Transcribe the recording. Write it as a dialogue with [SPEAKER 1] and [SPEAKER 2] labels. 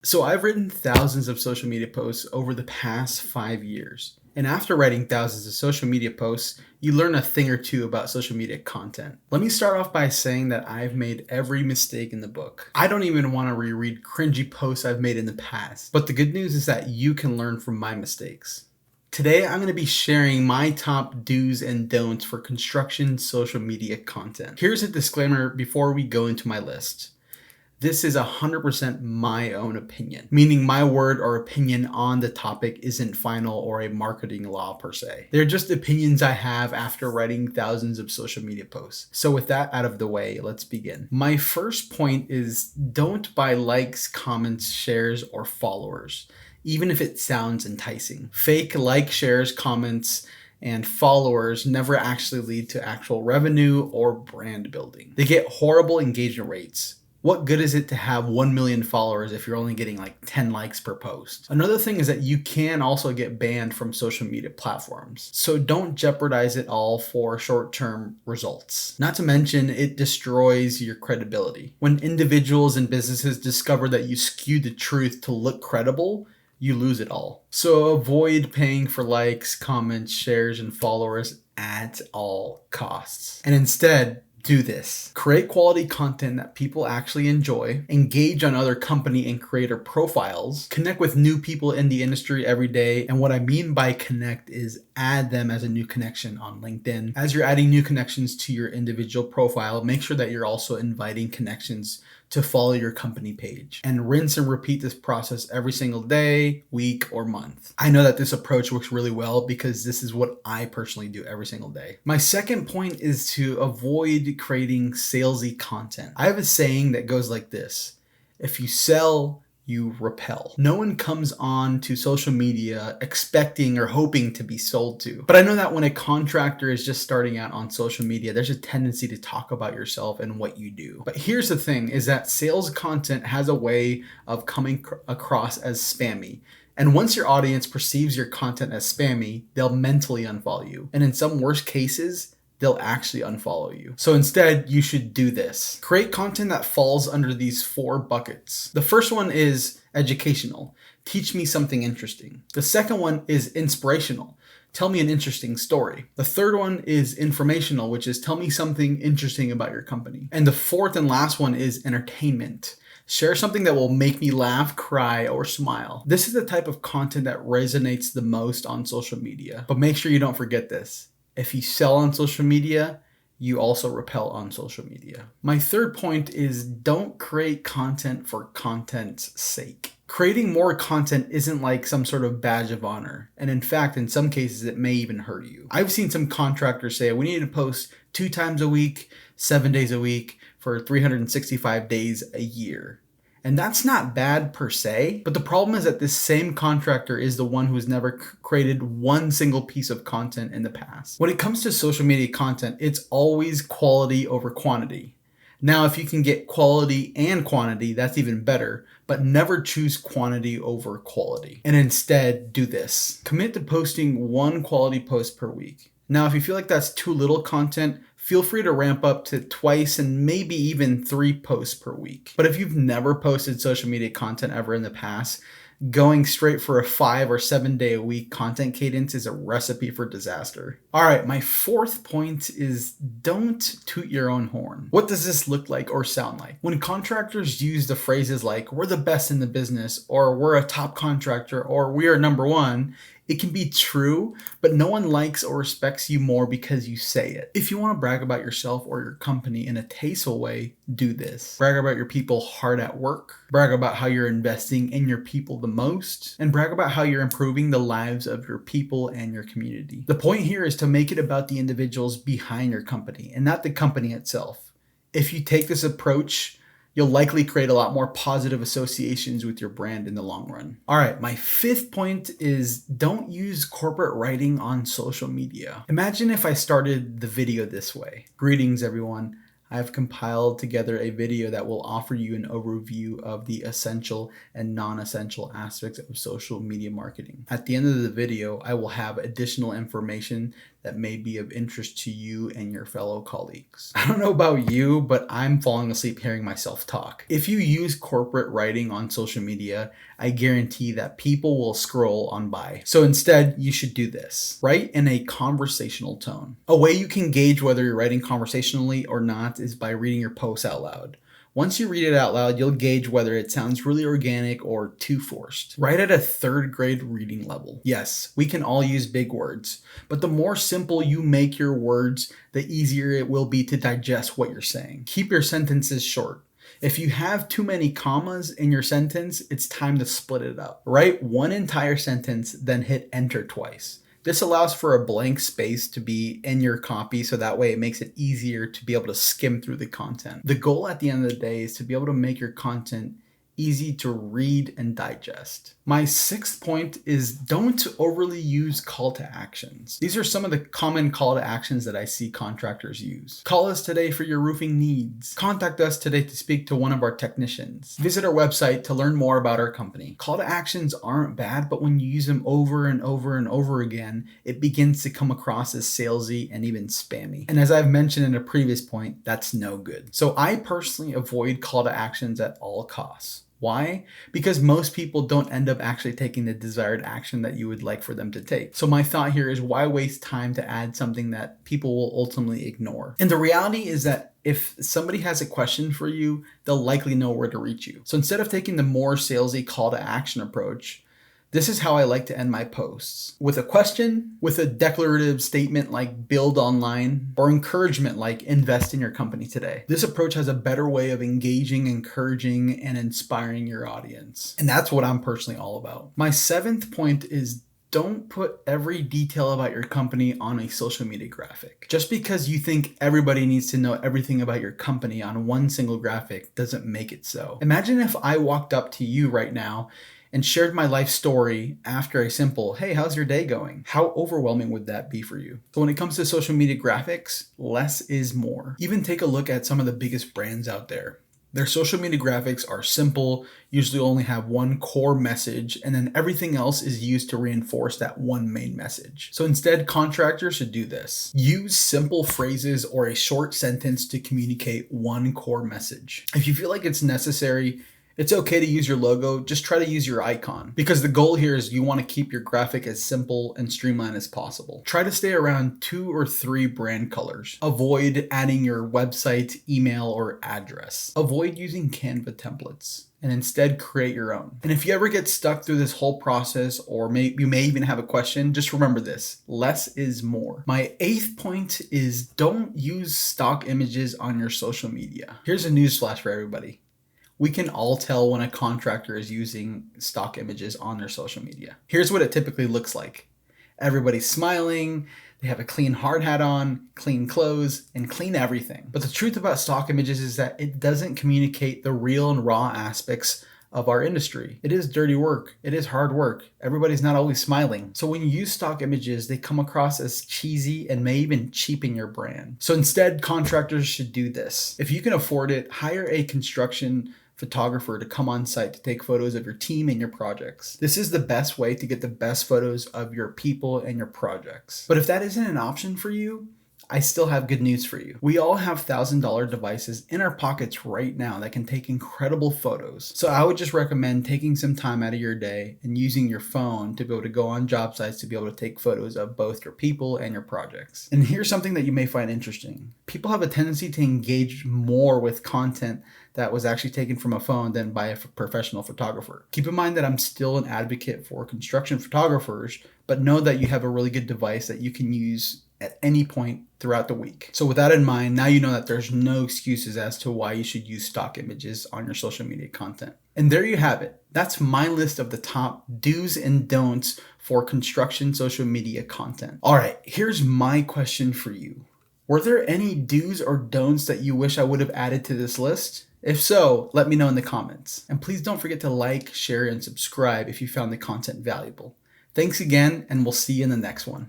[SPEAKER 1] So I've written thousands of social media posts over the past 5 years. And after writing thousands of social media posts, you learn a thing or two about social media content. Let me start off by saying that I've made every mistake in the book. I don't even want to reread cringy posts I've made in the past. But the good news is that you can learn from my mistakes. Today, I'm going to be sharing my top do's and don'ts for construction social media content. Here's a disclaimer before we go into my list. This is 100% my own opinion, meaning my word or opinion on the topic isn't final or a marketing law per se. They're just opinions I have after writing thousands of social media posts. So with that out of the way, let's begin. My first point is don't buy likes, comments, shares, or followers, even if it sounds enticing. Fake like, shares, comments, and followers never actually lead to actual revenue or brand building. They get horrible engagement rates. What good is it to have 1 million followers if you're only getting like 10 likes per post? Another thing is that you can also get banned from social media platforms. So don't jeopardize it all for short-term results. Not to mention, it destroys your credibility. When individuals and businesses discover that you skewed the truth to look credible, you lose it all. So avoid paying for likes, comments, shares, and followers at all costs. And instead, do this. Create quality content that people actually enjoy, engage on other company and creator profiles, connect with new people in the industry every day. And what I mean by connect is add them as a new connection on LinkedIn. As you're adding new connections to your individual profile, make sure that you're also inviting connections to follow your company page, and rinse and repeat this process every single day, week, or month. I know that this approach works really well because this is what I personally do every single day. My second point is to avoid creating salesy content. I have a saying that goes like this: if you sell, you repel. No one comes on to social media expecting or hoping to be sold to. But I know that when a contractor is just starting out on social media, there's a tendency to talk about yourself and what you do. But here's the thing, is that sales content has a way of coming across as spammy. And once your audience perceives your content as spammy, they'll mentally unfollow you. And in some worst cases, they'll actually unfollow you. So instead, you should do this. Create content that falls under these 4 buckets. The first one is educational. Teach me something interesting. The second one is inspirational. Tell me an interesting story. The third one is informational, which is tell me something interesting about your company. And the fourth and last one is entertainment. Share something that will make me laugh, cry, or smile. This is the type of content that resonates the most on social media. But make sure you don't forget this. If you sell on social media, you also repel on social media. My third point is don't create content for content's sake. Creating more content isn't like some sort of badge of honor. And in fact, in some cases, it may even hurt you. I've seen some contractors say, we need to post 2 times a week, 7 days a week for 365 days a year. And that's not bad per se, but the problem is that this same contractor is the one who has never created one single piece of content in the past. When it comes to social media content, it's always quality over quantity. Now, if you can get quality and quantity, that's even better, but never choose quantity over quality. And instead, do this. Commit to posting 1 quality post per week. Now, if you feel like that's too little content, feel free to ramp up to 2 and maybe even 3 posts per week. But if you've never posted social media content ever in the past, going straight for a 5 or 7 day a week content cadence is a recipe for disaster. All right, my fourth point is don't toot your own horn. What does this look like or sound like? When contractors use the phrases like, we're the best in the business, or we're a top contractor, or we are number one, it can be true, but no one likes or respects you more because you say it. If you want to brag about yourself or your company in a tasteful way, do this. Brag about your people hard at work. Brag about how you're investing in your people the most. And brag about how you're improving the lives of your people and your community. The point here is to make it about the individuals behind your company and not the company itself. If you take this approach, you'll likely create a lot more positive associations with your brand in the long run. All right, my fifth point is don't use corporate writing on social media. Imagine if I started the video this way. Greetings, everyone. I have compiled together a video that will offer you an overview of the essential and non-essential aspects of social media marketing. At the end of the video, I will have additional information that may be of interest to you and your fellow colleagues. I don't know about you, but I'm falling asleep hearing myself talk. If you use corporate writing on social media, I guarantee that people will scroll on by. So instead, you should do this. Write in a conversational tone. A way you can gauge whether you're writing conversationally or not is by reading your posts out loud. Once you read it out loud, you'll gauge whether it sounds really organic or too forced. Write at a third grade reading level. Yes, we can all use big words, but the more simple you make your words, the easier it will be to digest what you're saying. Keep your sentences short. If you have too many commas in your sentence, it's time to split it up. Write one entire sentence, then hit enter twice. This allows for a blank space to be in your copy, so that way it makes it easier to be able to skim through the content. The goal at the end of the day is to be able to make your content easy to read and digest. My sixth point is don't overly use call to actions. These are some of the common call to actions that I see contractors use. Call us today for your roofing needs. Contact us today to speak to one of our technicians. Visit our website to learn more about our company. Call to actions aren't bad, but when you use them over and over and over again, it begins to come across as salesy and even spammy. And as I've mentioned in a previous point, that's no good. So I personally avoid call to actions at all costs. Why? Because most people don't end up actually taking the desired action that you would like for them to take. So my thought here is, why waste time to add something that people will ultimately ignore? And the reality is that if somebody has a question for you, they'll likely know where to reach you. So instead of taking the more salesy call to action approach, this is how I like to end my posts. With a question, with a declarative statement like build online, or encouragement like invest in your company today. This approach has a better way of engaging, encouraging, and inspiring your audience. And that's what I'm personally all about. My seventh point is don't put every detail about your company on a social media graphic. Just because you think everybody needs to know everything about your company on one single graphic doesn't make it so. Imagine if I walked up to you right now and shared my life story after a simple, hey, how's your day going? How overwhelming would that be for you? So when it comes to social media graphics, less is more. Even take a look at some of the biggest brands out there. Their social media graphics are simple, usually only have one core message, and then everything else is used to reinforce that one main message. So instead, contractors should do this. Use simple phrases or a short sentence to communicate one core message. If you feel like it's necessary, it's okay to use your logo, just try to use your icon, because the goal here is you want to keep your graphic as simple and streamlined as possible. Try to stay around 2 or 3 brand colors. Avoid adding your website, email, or address. Avoid using Canva templates, and instead create your own. And if you ever get stuck through this whole process, or you may even have a question, just remember this: less is more. My 8th point is don't use stock images on your social media. Here's a newsflash for everybody. We can all tell when a contractor is using stock images on their social media. Here's what it typically looks like. Everybody's smiling, they have a clean hard hat on, clean clothes, and clean everything. But the truth about stock images is that it doesn't communicate the real and raw aspects of our industry. It is dirty work. It is hard work. Everybody's not always smiling. So when you use stock images, they come across as cheesy and may even cheapen your brand. So instead, contractors should do this. If you can afford it, hire a construction photographer to come on site to take photos of your team and your projects. This is the best way to get the best photos of your people and your projects. But if that isn't an option for you, I still have good news for you. We all have $1,000 devices in our pockets right now that can take incredible photos. So I would just recommend taking some time out of your day and using your phone to be able to go on job sites to be able to take photos of both your people and your projects. And here's something that you may find interesting. People have a tendency to engage more with content that was actually taken from a phone than by a professional photographer. Keep in mind that I'm still an advocate for construction photographers, but know that you have a really good device that you can use at any point throughout the week. So with that in mind, now you know that there's no excuses as to why you should use stock images on your social media content. And there you have it. That's my list of the top do's and don'ts for construction social media content. All right, here's my question for you. Were there any do's or don'ts that you wish I would have added to this list? If so, let me know in the comments. And please don't forget to like, share, and subscribe if you found the content valuable. Thanks again, and we'll see you in the next one.